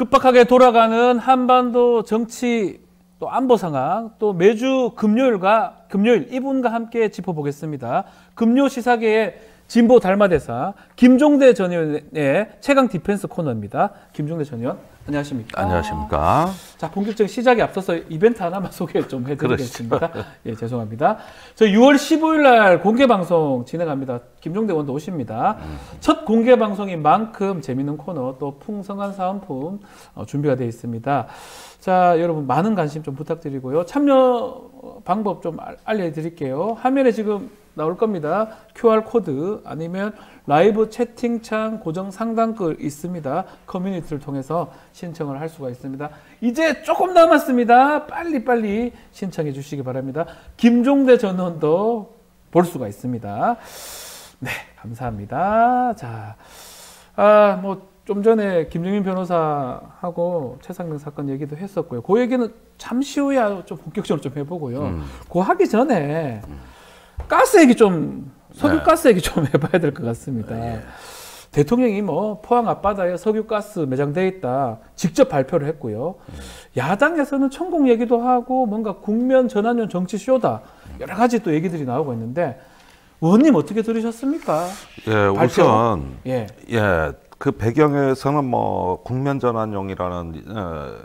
급박하게 돌아가는 한반도 정치 또 안보 상황 또 매주 금요일 이분과 함께 짚어보겠습니다. 금요 시사계의 진보 달마대사 김종대 전 의원의 최강 디펜스 코너입니다. 김종대 전 의원 안녕하십니까? 안녕하십니까? 자, 본격적인 시작에 앞서서 이벤트 하나만 소개 좀 해드리겠습니다. 예, 죄송합니다. 저 6월 15일 날 공개 방송 진행합니다. 김종대 의원도 오십니다. 첫 공개 방송인 만큼 재밌는 코너 또 풍성한 사은품 준비가 되어 있습니다. 자, 여러분 많은 관심 좀 부탁드리고요. 참여 방법 좀 알려드릴게요. 화면에 지금 나올 겁니다. QR코드 아니면 라이브 채팅창 고정 상단글 있습니다. 커뮤니티를 통해서 신청을 할 수가 있습니다. 이제 조금 남았습니다. 빨리빨리 신청해 주시기 바랍니다. 김종대 전 의원도 볼 수가 있습니다. 네, 감사합니다. 자, 좀 전에 김정민 변호사하고 최상병 사건 얘기도 했었고요. 그 얘기는 잠시 후에 좀 본격적으로 좀 해보고요. 그거 하기 전에 가스 얘기 석유가스 얘기 좀 해봐야 될 것 같습니다. 대통령이 포항 앞바다에 석유가스 매장되어 있다 직접 발표를 했고요. 야당에서는 천공 얘기도 하고 뭔가 국면 전환용 정치쇼다 여러 가지 또 얘기들이 나오고 있는데 의원님 어떻게 들으셨습니까? 예, 발표? 우선 그 배경에서는 국면 전환용이라는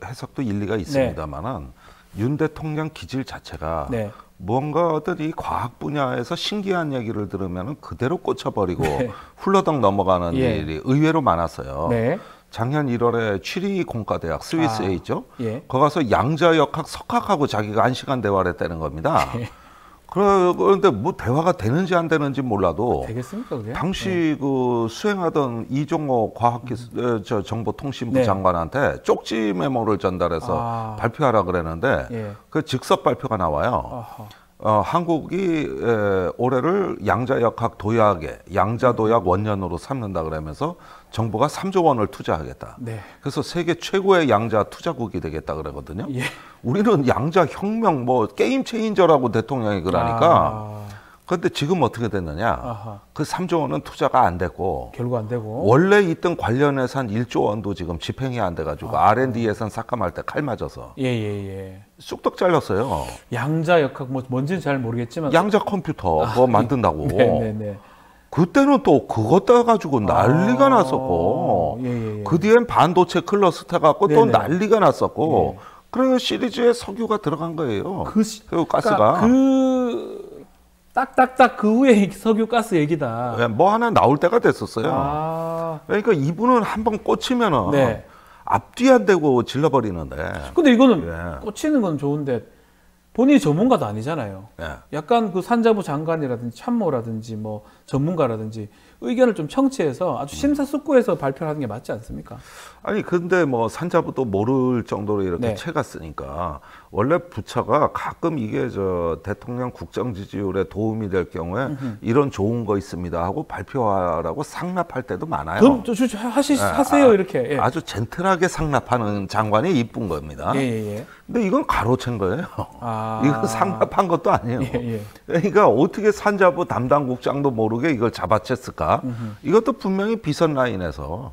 해석도 일리가 있습니다만은 윤 대통령 기질 자체가 뭔가 어떤 이 과학 분야에서 신기한 얘기를 들으면 그대로 꽂혀버리고 훌러덩 넘어가는 일이 의외로 많았어요. 작년 1월에 취리 공과대학 스위스에 있죠. 거기 가서 양자역학 석학하고 자기가 1시간 대화를 했다는 겁니다. 그런데 대화가 되는지 안 되는지 몰라도 되겠습니까, 그게? 당시 그 수행하던 이종호 정보통신부 장관한테 쪽지 메모를 전달해서 발표하라 그랬는데 그 즉석 발표가 나와요. 한국이 올해를 양자역학 도약의 양자도약 원년으로 삼는다 그러면서 정부가 3조 원을 투자하겠다. 그래서 세계 최고의 양자 투자국이 되겠다 그러거든요. 우리는 양자 혁명 게임 체인저라고 대통령이 그러니까. 그런데 지금 어떻게 됐느냐? 그 3조 원은 투자가 안 됐고 결국 안 되고 원래 있던 관련 예산 1조 원도 지금 집행이 안 돼가지고 R&D 예산 삭감할 때 칼 맞아서 쑥떡 잘렸어요. 양자역학 뭔지는 잘 모르겠지만 양자 컴퓨터 그거 만든다고. 그때는 또 그것 따가지고 난리가 났었고 그 뒤엔 반도체 클러스터 갖고 또 난리가 났었고 그래서 시리즈에 석유가 들어간 거예요. 가스가. 딱딱딱 그 후에 석유 가스 얘기다. 하나 나올 때가 됐었어요. 그러니까 이분은 한번 꽂히면은 앞뒤 안 되고 질러버리는데. 근데 이거는 꽂히는 건 좋은데 본인이 전문가도 아니잖아요. 약간 그 산자부 장관이라든지 참모라든지 전문가라든지 의견을 좀 청취해서 아주 심사숙고해서 발표를 하는 게 맞지 않습니까? 아니 근데 산자부도 모를 정도로 이렇게 채가 쓰니까 원래 부처가 가끔 이게 대통령 국정 지지율에 도움이 될 경우에 이런 좋은 거 있습니다 하고 발표하라고 상납할 때도 많아요. 그럼 하세요 이렇게. 아주 젠틀하게 상납하는 장관이 이쁜 겁니다. 근데 이건 가로챈 거예요. 이거 상납한 것도 아니에요. 그러니까 어떻게 산자부 담당 국장도 모르게 이걸 잡아챘을까? 이것도 분명히 비선 라인에서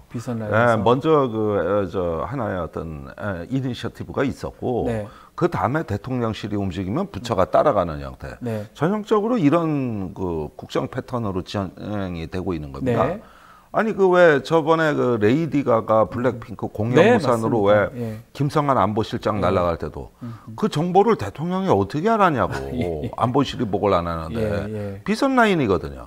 먼저 하나의 어떤 이니셔티브가 있었고 그 다음에 대통령실이 움직이면 부처가 따라가는 형태. 전형적으로 이런 그 국정 패턴으로 진행이 되고 있는 겁니다. 아니 왜 저번에 그 레이디 가가 블랙핑크 공연무산으로 김성한 안보실장 날아갈 때도 그 정보를 대통령이 어떻게 알았냐고 안보실이 보고를 안 하는데 비선 라인이거든요.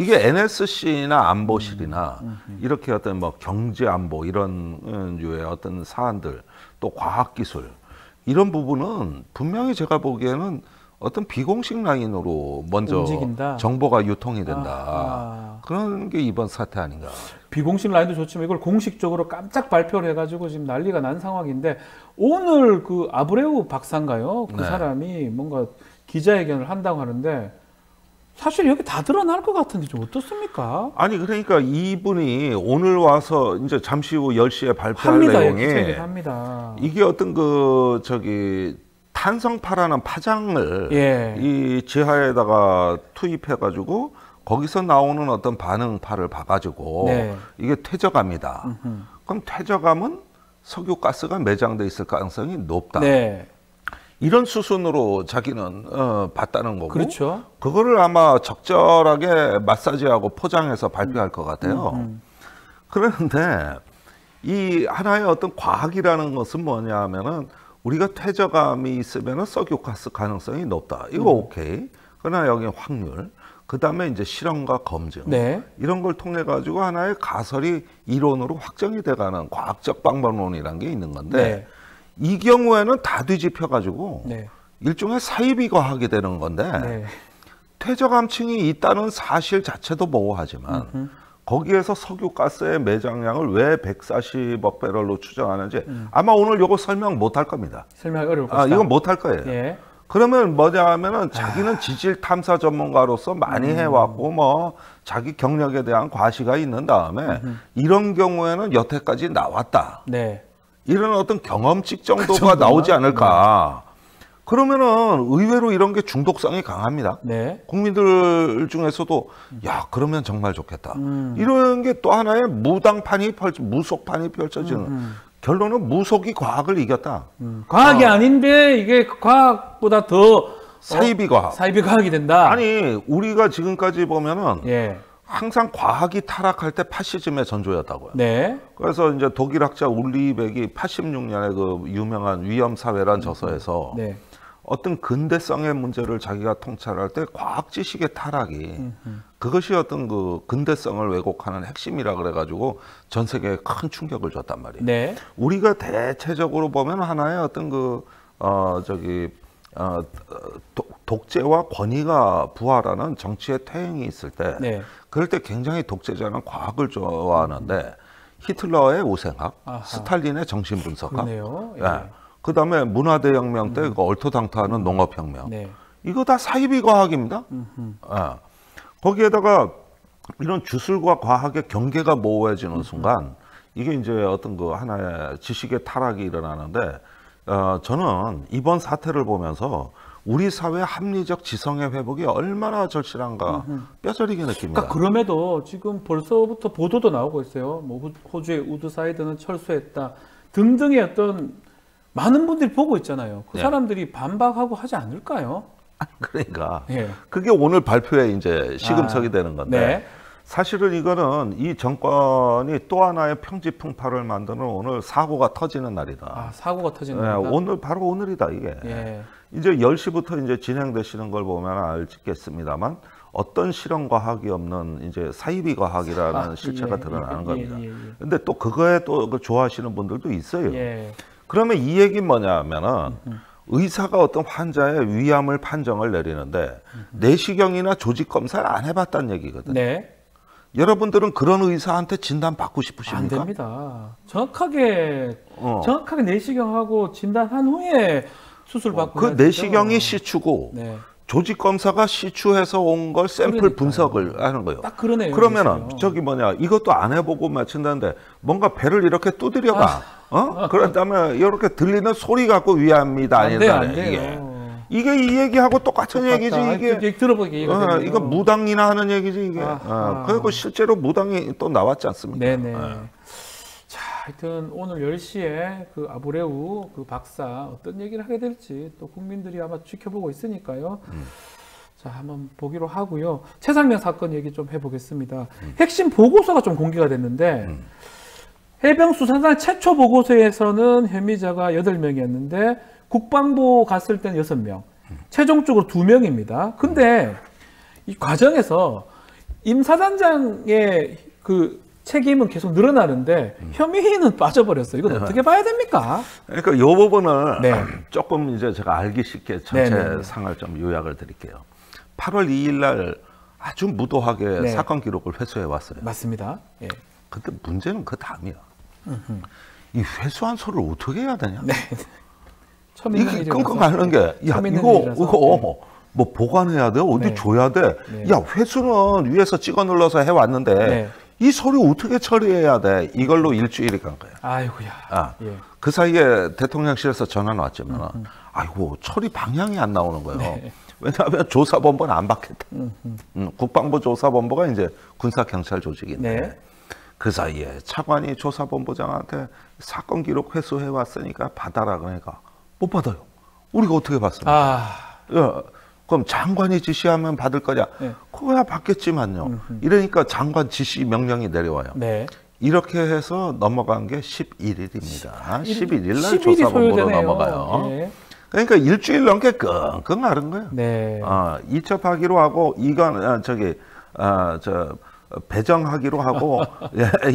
이게 NSC나 안보실이나 이렇게 어떤 경제 안보 이런 유의 어떤 사안들 또 과학기술 이런 부분은 분명히 제가 보기에는 어떤 비공식 라인으로 먼저 움직인다. 정보가 유통이 된다. 그런 게 이번 사태 아닌가. 비공식 라인도 좋지만 이걸 공식적으로 깜짝 발표를 해가지고 지금 난리가 난 상황인데 오늘 그 아브레우 박사인가요? 그 사람이 뭔가 기자회견을 한다고 하는데 사실 여기 다 드러날 것 같은데 좀 어떻습니까? 아니 그러니까 이분이 오늘 와서 이제 잠시 후 10시에 발표할 내용이 이게 어떤 탄성파라는 파장을 이 지하에다가 투입해가지고 거기서 나오는 어떤 반응파를 봐가지고 이게 퇴적합니다. 그럼 퇴적함은 석유가스가 매장돼 있을 가능성이 높다. 네. 이런 수순으로 자기는 봤다는 거고, 그렇죠. 그거를 아마 적절하게 마사지하고 포장해서 발표할 것 같아요. 그런데 이 하나의 어떤 과학이라는 것은 뭐냐 하면은 우리가 퇴저감이 있으면은 석유가스 가능성이 높다. 이거 오케이. 그러나 여기 확률, 그 다음에 이제 실험과 검증, 네. 이런 걸 통해 가지고 하나의 가설이 이론으로 확정이 돼가는 과학적 방법론이라는 게 있는 건데, 네. 이 경우에는 다 뒤집혀 가지고 네. 일종의 사이비 과학이 되는 건데, 네. 퇴저감층이 있다는 사실 자체도 모호하지만 거기에서 석유가스의 매장량을 왜 140억 배럴로 추정하는지 아마 오늘 요거 설명 못 할 겁니다. 설명하기 어려울 것이다. 이건 못 할 거예요. 예. 그러면 뭐냐 하면은 자기는 지질 탐사 전문가로서 많이 해왔고 뭐 자기 경력에 대한 과시가 있는 다음에 이런 경우에는 여태까지 나왔다. 네. 이런 어떤 경험칙 정도가 나오지 않을까. 네. 그러면은 의외로 이런 게 중독성이 강합니다. 네. 국민들 중에서도 야 그러면 정말 좋겠다. 이런 게 또 하나의 무속판이 펼쳐지는 결론은 무속이 과학을 이겼다. 과학이 아닌데 이게 과학보다 더 사이비 과학. 사이비 과학이 된다. 아니 우리가 지금까지 보면은 예. 항상 과학이 타락할 때 파시즘의 전조였다고요. 네. 그래서 이제 독일 학자 울리백이 86년에 그 유명한 위험 사회란 저서에서 네. 어떤 근대성의 문제를 자기가 통찰할 때 과학 지식의 타락이 그것이 어떤 그 근대성을 왜곡하는 핵심이라 그래가지고 전 세계에 큰 충격을 줬단 말이에요. 네. 우리가 대체적으로 보면 하나의 어떤 독재와 권위가 부활하는 정치의 퇴행이 있을 때 네. 그럴 때 굉장히 독재자는 과학을 좋아하는데 히틀러의 우생학, 아하. 스탈린의 정신분석학, 예. 그 다음에 문화대혁명 때 그 얼토당토하는 농업혁명. 네. 이거 다 사이비 과학입니다. 거기에다가 이런 주술과 과학의 경계가 모호해지는 순간 이게 이제 어떤 그 하나의 지식의 타락이 일어나는데 저는 이번 사태를 보면서 우리 사회 합리적 지성의 회복이 얼마나 절실한가 뼈저리게 느낍니다. 그러니까 그럼에도 지금 벌써부터 보도도 나오고 있어요. 뭐 호주의 우드사이드는 철수했다 등등의 어떤 많은 분들이 보고 있잖아요. 그 사람들이 반박하고 하지 않을까요? 그러니까 예. 그게 오늘 발표에 이제 시금석이 되는 건데 네. 사실은 이거는 이 정권이 또 하나의 평지풍파를 만드는 오늘 사고가 터지는 날이다. 사고가 터지는 날이다. 오늘 바로 오늘이다 이게. 예. 이제 10시부터 이제 진행되시는 걸 보면 알겠습니다만 어떤 실험 과학이 없는 이제 사이비 과학이라는 실체가 드러나는 겁니다. 근데 또 그거에 또 좋아하시는 분들도 있어요. 예. 그러면 이 얘기는 뭐냐면은 의사가 어떤 환자의 위암을 판정을 내리는데 내시경이나 조직 검사를 안 해봤다는 얘기거든요. 네. 여러분들은 그런 의사한테 진단 받고 싶으십니까? 안 됩니다. 정확하게 내시경하고 진단한 후에 수술 받고. 그 내시경이 시추고 네. 조직 검사가 시추해서 온 걸 샘플 분석을 하는 거예요. 딱 그러네요. 그러면은 저기 이것도 안 해보고 맞춘다는데 뭔가 배를 이렇게 두드려봐. 그런 다음에 이렇게 들리는 소리 갖고 위암이다 아니다. 이게 이 얘기하고 똑같은 얘기지 이게. 들어보기 이거 무당이나 하는 얘기지 이게. 그리고 실제로 무당이 또 나왔지 않습니까? 네네. 자, 하여튼 오늘 10시에 그 아브레우 그 박사 어떤 얘기를 하게 될지 또 국민들이 아마 지켜보고 있으니까요. 자, 한번 보기로 하고요. 최상면 사건 얘기 좀 해보겠습니다. 핵심 보고서가 좀 공개가 됐는데 해병수사단 최초 보고서에서는 혐의자가 8명이었는데 국방부 갔을 때는 6명, 최종적으로 2명입니다. 근데 이 과정에서 임 사단장의 그 책임은 계속 늘어나는데 혐의는 빠져버렸어요. 이건 어떻게 봐야 됩니까? 그러니까 이 부분을 네. 조금 이제 제가 알기 쉽게 전체 네네네. 상을 좀 요약을 드릴게요. 8월 2일 날 아주 무도하게 네. 사건 기록을 회수해 왔어요. 맞습니다. 예. 근데 문제는 그 다음이야. 이 회수한 소를 어떻게 해야 되냐? 네. 이게 끙끙 앓는 게, 야, 이거 뭐 보관해야 돼? 어디 네. 줘야 돼? 네. 야, 회수는 위에서 찍어 눌러서 해왔는데, 네. 이 서류 어떻게 처리해야 돼? 이걸로 일주일이 간 거야. 아이고야. 예. 그 사이에 대통령실에서 전화는 왔지만, 아이고, 처리 방향이 안 나오는 거예요. 네. 왜냐하면 조사본부는 안 받겠다. 국방부 조사본부가 이제 군사경찰 조직인데, 네. 그 사이에 차관이 조사본부장한테 사건 기록 회수해 왔으니까 받아라 그러니까 못 받아요. 우리가 어떻게 받습니까? 그럼 장관이 지시하면 받을 거냐? 네. 그거야 받겠지만요. 이러니까 장관 지시 명령이 내려와요. 네. 이렇게 해서 넘어간 게 11일입니다. 11일 날 조사본부로 넘어가요. 네. 그러니까 일주일 넘게 끙끙 앓은 거예요. 네. 이첩하기로 하고 이건 배정하기로 하고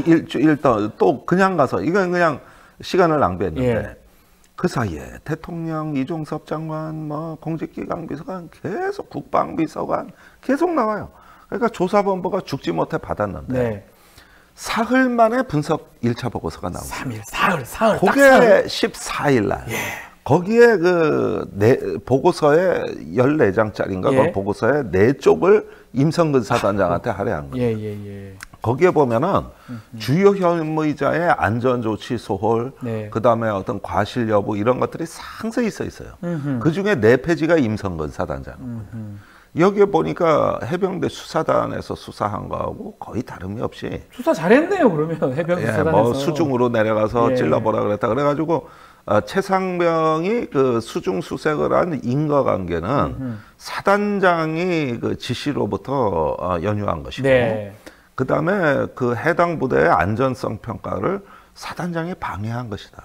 일주일 또 그냥 가서 이건 그냥 시간을 낭비했는데 예. 그 사이에 대통령, 이종섭 장관, 뭐 공직기강 비서관 계속 국방비서관 계속 나와요. 그러니까 조사본부가 죽지 못해 받았는데 네. 사흘 만에 분석 1차 보고서가 나옵니다. 3일, 사흘. 그게 14일 날. 예. 거기에 보고서에 14장짜리인가 예. 그 보고서에 4쪽을 임성근 사단장한테 할애한 거예요. 예. 거기에 보면은 주요 혐의자의 안전조치 소홀, 네. 그 다음에 어떤 과실 여부 이런 것들이 상세히 써 있어요. 그 중에 4페이지가 임성근 사단장. 여기에 보니까 해병대 수사단에서 수사한 거하고 거의 다름이 없이 수사 잘했네요. 그러면 해병대 수사단에서 뭐 수중으로 내려가서 찔러보라 그랬다. 그래가지고 최상병이 그 수중 수색을 한 인과관계는 사단장이 그 지시로부터 연유한 것이고. 네. 그 다음에 그 해당 부대의 안전성 평가를 사단장이 방해한 것이다.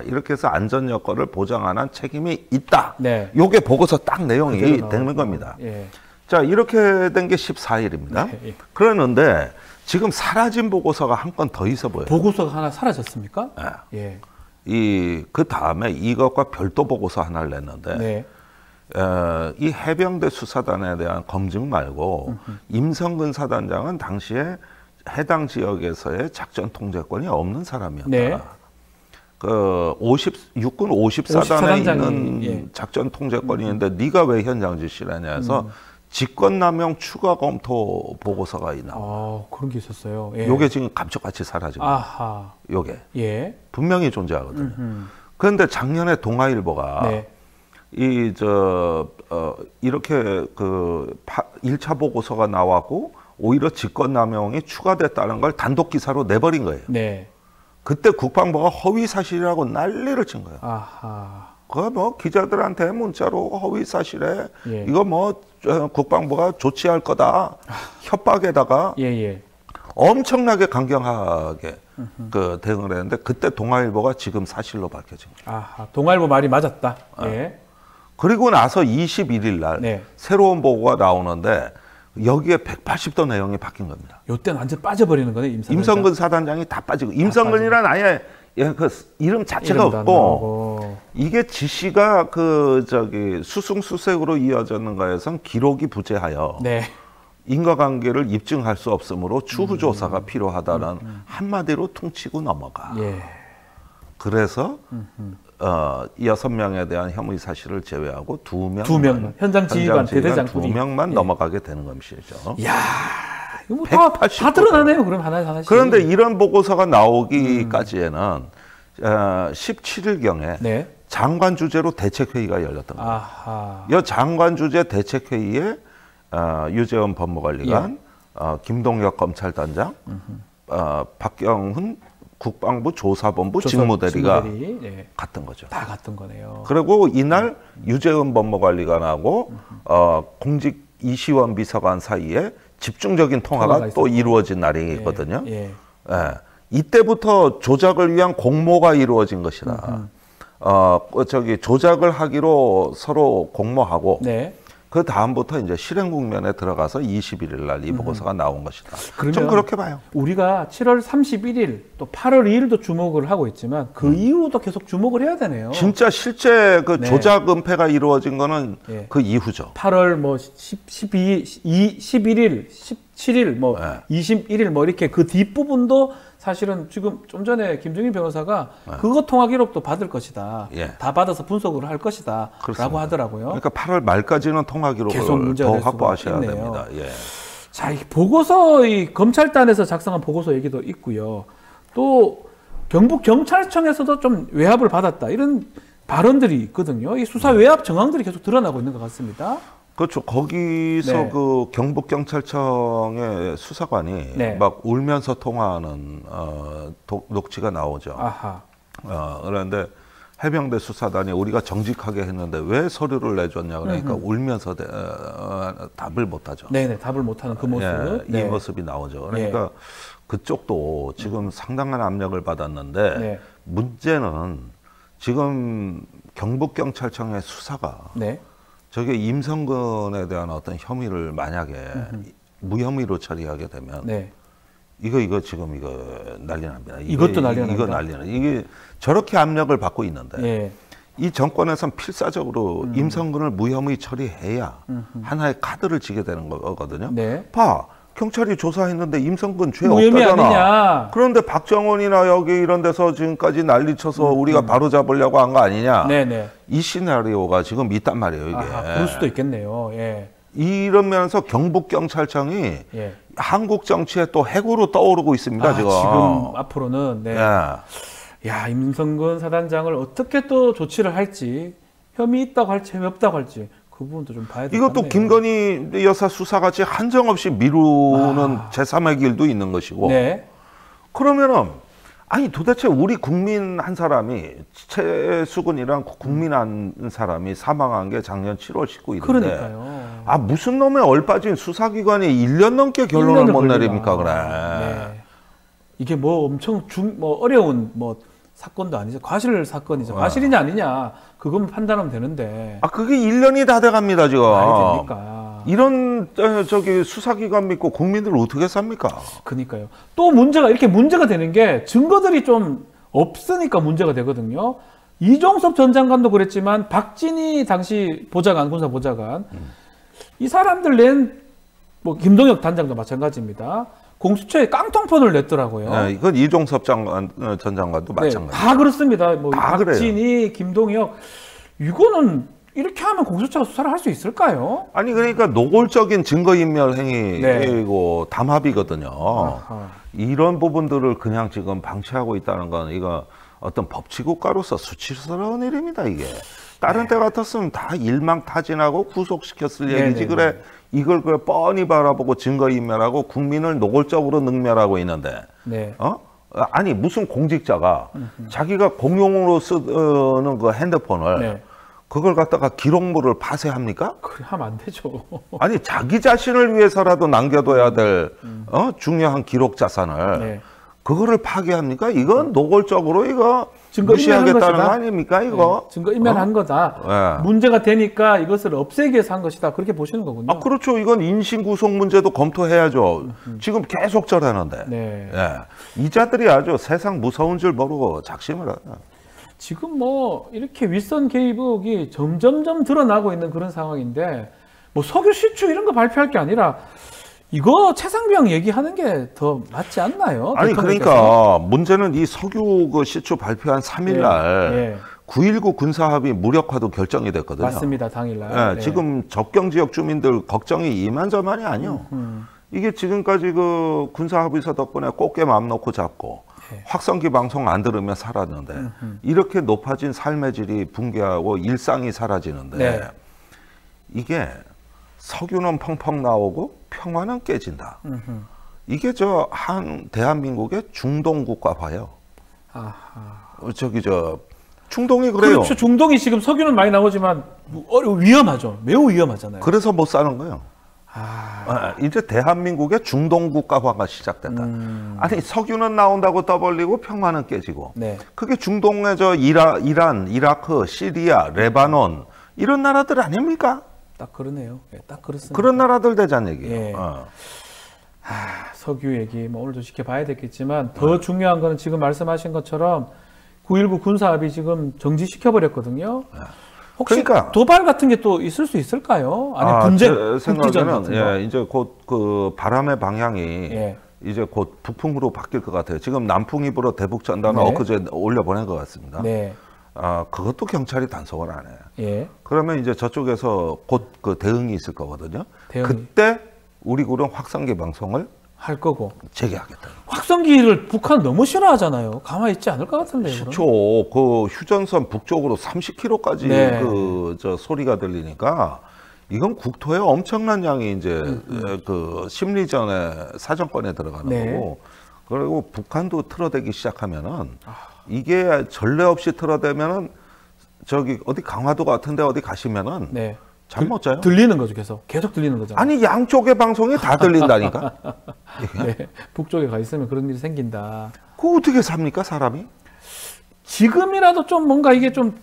이렇게 해서 안전 여건을 보장하는 책임이 있다. 네. 요게 보고서 딱 내용이 되는 겁니다. 예. 자, 이렇게 된 게 14일입니다. 네. 그러는데 지금 사라진 보고서가 한 건 더 있어 보여요. 보고서가 하나 사라졌습니까? 네. 예. 그 다음에 이것과 별도 보고서 하나를 냈는데 네. 이 해병대 수사단에 대한 검증 말고 임성근 사단장은 당시에 해당 지역에서의 작전 통제권이 없는 사람이었다. 네. 육군 50사단에 있는 예. 작전 통제권이 있는데 네가 왜 현장 지시를 하냐 해서 직권남용 추가 검토 보고서가 나와. 그런 게 있었어요. 예. 요게 지금 감쪽같이 사라진 거예요. 요게 예. 분명히 존재하거든요. 그런데 작년에 동아일보가 네. 이렇게 1차 보고서가 나왔고 오히려 직권남용이 추가됐다는 걸 단독 기사로 내버린 거예요. 네. 그때 국방부가 허위 사실이라고 난리를 친 거예요. 그거 뭐 기자들한테 문자로 허위 사실에 예. 이거 뭐 국방부가 조치할 거다 협박에다가 엄청나게 강경하게 대응을 했는데 그때 동아일보가 지금 사실로 밝혀진 거예요. 동아일보 말이 맞았다. 예. 그리고 나서 21일 날 네. 새로운 보고가 나오는데 여기에 180도 내용이 바뀐 겁니다. 이때는 완전 빠져버리는 거네. 임성근 사단장이 다 빠지고 임성근이란 아예 그 이름 자체가 없고 이게 지시가 수승수색으로 이어졌는가에선 기록이 부재하여 네. 인과관계를 입증할 수 없으므로 추후 조사가 필요하다는 한마디로 퉁치고 넘어가. 예. 그래서 6명에 대한 혐의 사실을 제외하고 2명 현장 지휘관 대대장 2명만 넘어가게 되는 것이죠. 이야, 이거 뭐 다 드러나네요. 그럼 하나씩. 그런데 이런 보고서가 나오기까지에는 17일경에 네. 장관 주재로 대책회의가 열렸던 거예요. 이 장관 주재 대책회의에 유재원 법무관리관, 김동혁 검찰단장, 박경훈 국방부 조사본부 직무대리가 네. 갔던 거죠. 다 갔던 거네요. 그리고 이날 유재은 법무관리관하고 공직 이시원 비서관 사이에 집중적인 통화가 또 이루어진 날이거든요. 예. 이때부터 조작을 위한 공모가 이루어진 것이다. 조작을 하기로 서로 공모하고 네. 그 다음부터 이제 실행 국면에 들어가서 21일 날 이 보고서가 나온 것이다. 좀 그렇게 봐요. 우리가 7월 31일 또 8월 2일도 주목을 하고 있지만 그 이후도 계속 주목을 해야 되네요. 진짜 실제 그 네. 조작 은폐가 이루어진 거는 네. 그 이후죠. 8월 뭐 11일, 17일, 뭐 네. 21일 뭐 이렇게 그 뒷부분도 사실은 지금 좀 전에 김정인 변호사가 그거 통화 기록도 받을 것이다. 예. 다 받아서 분석을 할 것이다. 그렇습니다. 라고 하더라고요. 그러니까 8월 말까지는 통화 기록을 더 확보하셔야 됩니다. 예. 자, 이 보고서, 이 검찰단에서 작성한 보고서 얘기도 있고요. 또 경북 경찰청에서도 좀 외압을 받았다. 이런 발언들이 있거든요. 이 수사 외압 정황들이 계속 드러나고 있는 것 같습니다. 그렇죠. 거기서 네. 그 경북경찰청의 수사관이 네. 막 울면서 통화하는 녹취가 나오죠. 아하. 그런데 해병대 수사단이 우리가 정직하게 했는데 왜 서류를 내줬냐 그러니까 울면서 답을 못하죠. 네네, 답을 못하는 그 모습. 예, 네. 이 모습이 나오죠. 그러니까 그쪽도 지금 상당한 압력을 받았는데 네. 문제는 지금 경북경찰청의 수사가 네. 저게 임성근에 대한 어떤 혐의를 만약에 무혐의로 처리하게 되면 네. 이거 지금 이거 난리 납니다. 이것도 난리 납니다. 이거 난리 납니다. 이게 저렇게 압력을 받고 있는데 예. 이 정권에선 필사적으로 임성근을 무혐의 처리해야 하나의 카드를 쥐게 되는 거거든요. 네. 봐. 경찰이 조사했는데 임성근 죄 무혐의 없다잖아. 아니냐. 그런데 박정원이나 여기 이런 데서 지금까지 난리쳐서 우리가 바로 잡으려고 한 거 아니냐. 네네. 이 시나리오가 지금 있단 말이에요. 이게. 아하, 그럴 수도 있겠네요. 예. 이러면서 경북경찰청이 예. 한국 정치에 또 핵으로 떠오르고 있습니다. 지금. 지금 앞으로는 네. 예. 야, 임성근 사단장을 어떻게 또 조치를 할지, 혐의 있다고 할지 혐의 없다고 할지 그 부분도 좀 봐야 될 것 같네요. 이것도 김건희 여사 수사같이 한정없이 미루는 제3의 길도 있는 것이고. 네. 그러면은 아니 도대체 우리 국민 한 사람이 최수근이랑 국민 한 사람이 사망한 게 작년 7월 19일인데 그러니까요. 아 무슨 놈의 얼빠진 수사기관이 1년 넘게 결론을 못 내립니까 그래. 네. 이게 뭐 엄청 어려운 뭐 사건도 아니죠. 과실 사건이죠. 과실이냐 아니냐 그건 판단하면 되는데. 아 그게 1년이 다 돼갑니다 지금. 말이 됩니까? 이런 저기 수사기관 믿고 국민들 어떻게 삽니까? 그러니까요. 또 문제가 이렇게 문제가 되는 게 증거들이 좀 없으니까 문제가 되거든요. 이종섭 전 장관도 그랬지만 박진희 당시 보좌관, 군사 보좌관 이 사람들 낸 뭐 김동혁 단장도 마찬가지입니다. 공수처에 깡통폰을 냈더라고요. 네, 이건 이종섭 전 장관도 마찬가지. 네, 다 그렇습니다. 뭐 다 박진희, 그래요. 김동혁 이거는 이렇게 하면 공수처가 수사를 할 수 있을까요? 아니 그러니까 노골적인 증거인멸 행위이고 네. 담합이거든요. 아하. 이런 부분들을 그냥 지금 방치하고 있다는 건 이거 어떤 법치국가로서 수치스러운 일입니다 이게. 다른 때 같았으면 다 일망타진하고 구속시켰을 얘기지. 그래 이걸 뻔히 바라보고 증거인멸하고 국민을 노골적으로 능멸하고 있는데 네. 아니 무슨 공직자가 자기가 공용으로 쓰는 그 핸드폰을 네. 그걸 갖다가 기록물을 파쇄합니까? 그래 하면 안 되죠. 아니 자기 자신을 위해서라도 남겨둬야 될 중요한 기록 자산을 네. 그거를 파괴합니까? 이건 노골적으로 이거 증거 무시하겠다는 거 아닙니까? 이거 네. 증거 인멸한 거다. 네. 문제가 되니까 이것을 없애기 위해서 한 것이다. 그렇게 보시는 거군요. 아 그렇죠. 이건 인신 구속 문제도 검토해야죠. 지금 계속 저러는데 네. 예. 이자들이 아주 세상 무서운 줄 모르고 작심을 하다. 지금 뭐 이렇게 윗선 개입 의혹이 점점점 드러나고 있는 그런 상황인데 뭐 석유 시추 이런 거 발표할 게 아니라 이거 최상병 얘기하는 게 더 맞지 않나요? 아니 대통령께서? 그러니까 문제는 이 석유 그 시추 발표한 3일 날 예. 9.19 군사합의 무력화도 결정이 됐거든요. 맞습니다. 당일날. 예, 네. 지금 접경 지역 주민들 걱정이 이만저만이 아니요. 이게 지금까지 그 군사합의서 덕분에 꽃게 마음 놓고 잡고 네. 확성기 방송 안 들으며 살았는데 이렇게 높아진 삶의 질이 붕괴하고 일상이 사라지는데 네. 이게 석유는 펑펑 나오고 평화는 깨진다. 이게 저 대한민국의 중동 국가화요. 아하. 중동이 그래요. 그렇죠. 중동이 지금 석유는 많이 나오지만 위험하죠. 매우 위험하잖아요. 그래서 못 사는 거예요. 이제 대한민국의 중동 국가화가 시작된다. 아니 석유는 나온다고 떠벌리고 평화는 깨지고. 네. 그게 중동의 이란, 이라크, 시리아, 레바논 이런 나라들 아닙니까? 딱 그러네요. 네, 딱 그렇습니다. 그런 나라들 되자는 얘기예요. 예. 석유 얘기 뭐 오늘도 지켜봐야 되겠지만 더 중요한 거는 지금 말씀하신 것처럼 9.19 군사합의 지금 정지시켜 버렸거든요. 혹시 그러니까 도발 같은 게 또 있을 수 있을까요? 아니 분쟁, 제 생각에는 예, 이제 곧 그 바람의 방향이 예. 이제 곧 북풍으로 바뀔 것 같아요. 지금 남풍입으로 대북 전단을 네. 엊그제 올려보낸 것 같습니다. 네. 그것도 경찰이 단속을 안 해요. 예. 그러면 이제 저쪽에서 곧 그 대응이 있을 거거든요. 대응이. 그때 우리 군은 확성기 방송을 할 거고. 재개하겠다. 확성기를 북한 너무 싫어하잖아요. 가만히 있지 않을 것 같은데요. 그렇죠. 그 휴전선 북쪽으로 30km까지 네. 그 저 소리가 들리니까 이건 국토에 엄청난 양이 이제 그 심리전에 사정권에 들어가는 네. 거고, 그리고 북한도 틀어대기 시작하면은 이게 전례 없이 틀어대면은 저기 어디 강화도 같은데 어디 가시면은 네. 잠 못 자요. 들리는 거죠, 계속 들리는 거죠. 아니 양쪽의 방송이 다 들린다니까. 네, 북쪽에 가 있으면 그런 일이 생긴다. 그거 어떻게 삽니까 사람이? 지금이라도 좀 뭔가 이게 좀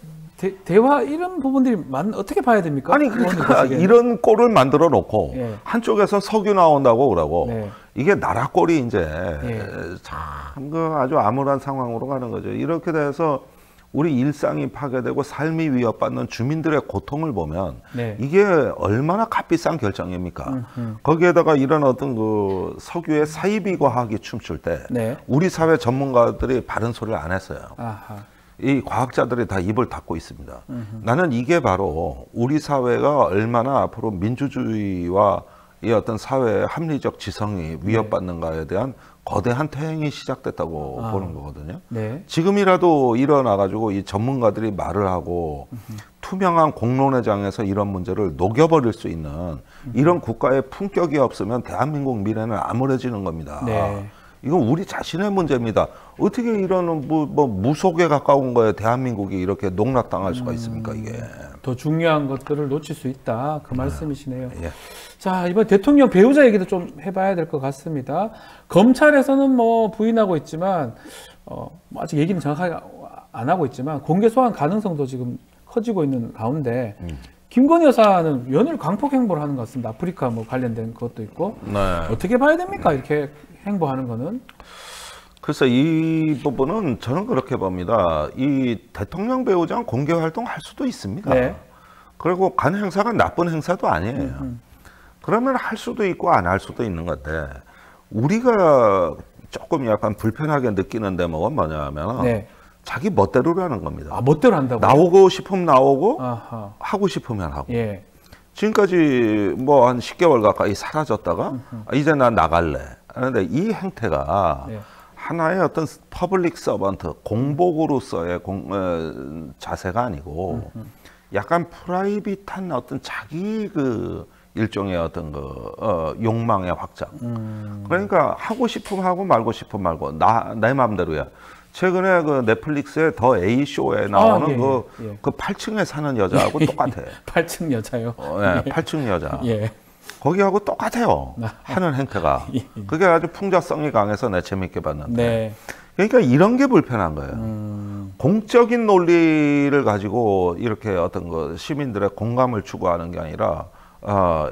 대화 이런 부분들이 어떻게 봐야 됩니까? 아니 그러니까 이런 꼴을 만들어 놓고 네. 한쪽에서 석유 나온다고 그러고 네. 이게 나라 꼴이 이제 네. 참 그 아주 암울한 상황으로 가는 거죠. 이렇게 돼서 우리 일상이 파괴되고 삶이 위협받는 주민들의 고통을 보면 네. 이게 얼마나 값비싼 결정입니까? 거기에다가 이런 어떤 그 석유의 사이비 과학이 춤출 때 네. 우리 사회 전문가들이 바른 소리를 안 했어요. 아하. 이 과학자들이 다 입을 닫고 있습니다. 나는 이게 바로 우리 사회가 얼마나 앞으로 민주주의와 이 어떤 사회의 합리적 지성이 위협받는가에 대한 거대한 퇴행이 시작됐다고 보는 거거든요. 네. 지금이라도 일어나가지고 이 전문가들이 말을 하고 투명한 공론회장에서 이런 문제를 녹여버릴 수 있는 이런 국가의 품격이 없으면 대한민국 미래는 암울해지는 겁니다. 네. 이건 우리 자신의 문제입니다. 어떻게 이런 뭐 무속에 가까운 거에 대한민국이 이렇게 농락당할 수가 있습니까, 이게? 더 중요한 것들을 놓칠 수 있다. 그 말씀이시네요. 예. 자, 이번 대통령 배우자 얘기도 좀 해봐야 될 것 같습니다. 검찰에서는 뭐 부인하고 있지만, 아직 얘기는 정확하게 안 하고 있지만, 공개 소환 가능성도 지금 커지고 있는 가운데, 김건희 여사는 연일 광폭 행보를 하는 것 같습니다. 아프리카 뭐 관련된 것도 있고. 네. 어떻게 봐야 됩니까? 이렇게 행보하는 거는? 글쎄 이 부분은 저는 그렇게 봅니다. 이 대통령 배우자는 공개 활동할 수도 있습니다. 네. 그리고 간 행사가 나쁜 행사도 아니에요. 그러면 할 수도 있고 안 할 수도 있는 건데 우리가 조금 약간 불편하게 느끼는 대목은 뭐냐면 네. 자기 멋대로라는 겁니다. 아, 멋대로 한다고요? 나오고 싶으면 나오고 아하. 하고 싶으면 하고. 예. 지금까지 뭐 한 10개월 가까이 사라졌다가 이제 난 나갈래. 그런데 이 행태가 네. 하나의 어떤 퍼블릭 서번트, 공복으로서의 자세가 아니고 약간 프라이빗한 어떤 자기 그 일종의 어떤 그 욕망의 확장. 그러니까 하고 싶으면 하고 말고 싶으면 말고 내 마음대로야. 최근에 그 넷플릭스의 더 A 쇼에 나오는 예. 그 8층에 사는 여자하고 똑같아. 8층 여자요. 네, 8층 여자. 예. 거기하고 똑같아요. 하는 행태가. 그게 아주 풍자성이 강해서 내가 재밌게 봤는데. 네. 그러니까 이런 게 불편한 거예요. 공적인 논리를 가지고 이렇게 어떤 거 시민들의 공감을 추구하는 게 아니라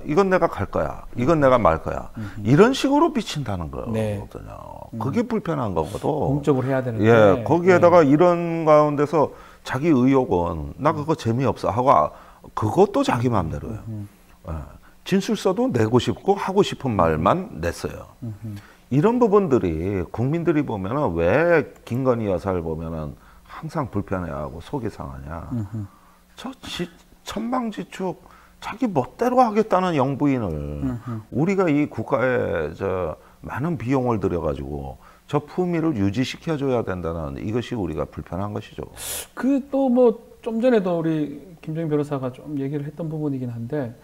이건 내가 갈 거야. 이건 내가 말 거야. 이런 식으로 비친다는 거거든요. 네. 그게 불편한 거거든. 공적으로 해야 되는데. 예, 거기에다가 이런 가운데서 자기 의혹은 나 그거 재미없어 하고 그것도 자기 마음대로예요. 진술서도 내고 싶고 하고 싶은 말만 냈어요. 이런 부분들이 국민들이 보면은 왜 김건희 여사를 보면은 항상 불편해하고 속이 상하냐. 저 천방지축 자기 멋대로 하겠다는 영부인을 우리가 이 국가에 저 많은 비용을 들여가지고 저 품위를 유지시켜줘야 된다는 이것이 우리가 불편한 것이죠. 그 또 뭐 좀 전에도 우리 김정인 변호사가 좀 얘기를 했던 부분이긴 한데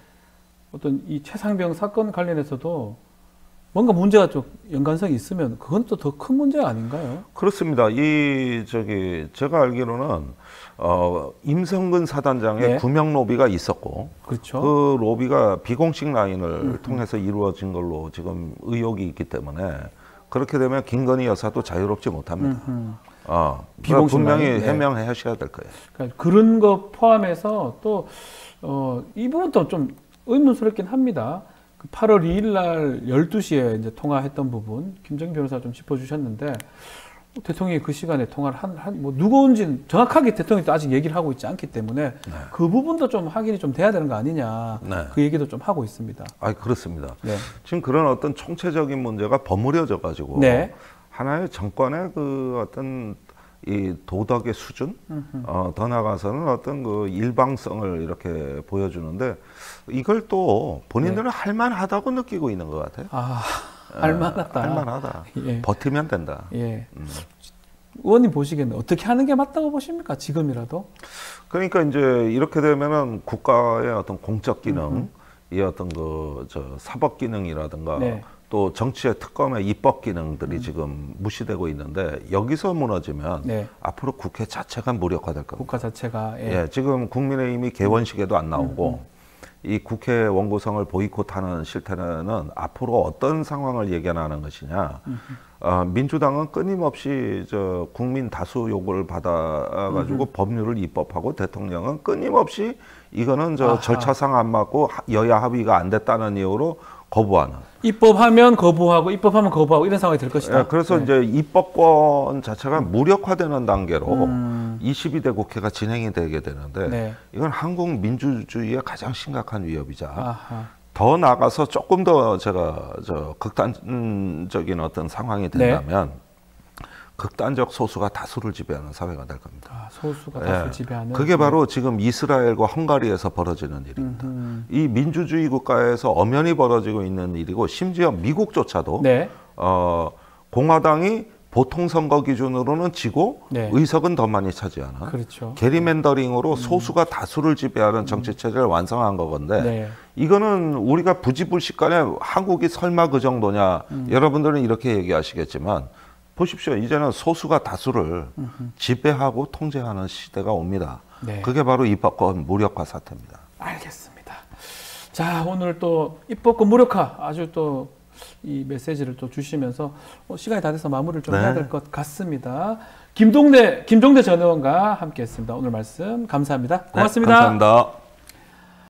어떤 이 최상병 사건 관련해서도 뭔가 문제가 좀 연관성이 있으면 그건 또 더 큰 문제 아닌가요? 그렇습니다. 제가 알기로는 임성근 사단장의 네. 구명 로비가 있었고, 그렇죠. 그 로비가 비공식 라인을 통해서 이루어진 걸로 지금 의혹이 있기 때문에 그렇게 되면 김건희 여사도 자유롭지 못합니다. 비공식 분명히 라인? 네. 해명해 하셔야 될 거예요. 그러니까 그런 거 포함해서 또 이 부분도 좀 의문스럽긴 합니다. 8월 2일 날 12시에 이제 통화했던 부분, 김정인 변호사 좀 짚어주셨는데, 대통령이 그 시간에 통화를 뭐 누구인지는 정확하게 대통령이 아직 얘기를 하고 있지 않기 때문에 네. 그 부분도 좀 확인이 좀 돼야 되는 거 아니냐. 네. 그 얘기도 좀 하고 있습니다. 그렇습니다. 네. 지금 그런 어떤 총체적인 문제가 버무려져 가지고 네. 하나의 정권의 그 어떤 이 도덕의 수준, 더 나아가서는 어떤 그 일방성을 이렇게 보여주는데 이걸 또 본인들은 네. 할만하다고 느끼고 있는 것 같아요. 할만하다. 할만하다. 예. 버티면 된다. 예. 의원님 보시기에는 어떻게 하는 게 맞다고 보십니까? 지금이라도? 그러니까 이제 이렇게 되면은 국가의 어떤 공적 기능, 이 어떤 사법 기능이라든가 네. 또 정치의 특검의 입법 기능들이 지금 무시되고 있는데 여기서 무너지면 네. 앞으로 국회 자체가 무력화될 겁니다. 국가 자체가 예, 지금 국민의힘이 개원식에도 안 나오고 이 국회 원구성을 보이콧하는 실태는 앞으로 어떤 상황을 예견하는 것이냐. 민주당은 끊임없이 국민 다수 요구를 받아가지고 법률을 입법하고 대통령은 끊임없이 이거는 절차상 안 맞고 여야 합의가 안 됐다는 이유로 거부하는. 입법하면 거부하고 입법하면 거부하고 이런 상황이 될 것이다. 네, 그래서 네. 이제 입법권 자체가 무력화되는 단계로 22대 국회가 진행이 되게 되는데 네. 이건 한국 민주주의의 가장 심각한 위협이자 아하. 더 나아가서 조금 더 제가 극단적인 어떤 상황이 된다면 네. 극단적 소수가 다수를 지배하는 사회가 될 겁니다. 아, 소수가 다수를 지배하는. 그게 바로 지금 이스라엘과 헝가리에서 벌어지는 일입니다. 이 민주주의 국가에서 엄연히 벌어지고 있는 일이고 심지어 미국조차도 네. 공화당이 보통 선거 기준으로는 지고 네. 의석은 더 많이 차지하는 그렇죠. 게리맨더링으로 소수가 다수를 지배하는 정치 체제를 완성한 거건데 네. 이거는 우리가 부지불식간에 한국이 설마 그 정도냐 여러분들은 이렇게 얘기하시겠지만 보십시오. 이제는 소수가 다수를 지배하고 통제하는 시대가 옵니다. 네. 그게 바로 입법권 무력화 사태입니다. 알겠습니다. 자, 오늘 또 입법권 무력화 아주 또 이 메시지를 또 주시면서 시간이 다 돼서 마무리를 좀 네. 해야 될 것 같습니다. 김종대 전 의원과 함께했습니다. 오늘 말씀 감사합니다. 고맙습니다. 네, 감사합니다.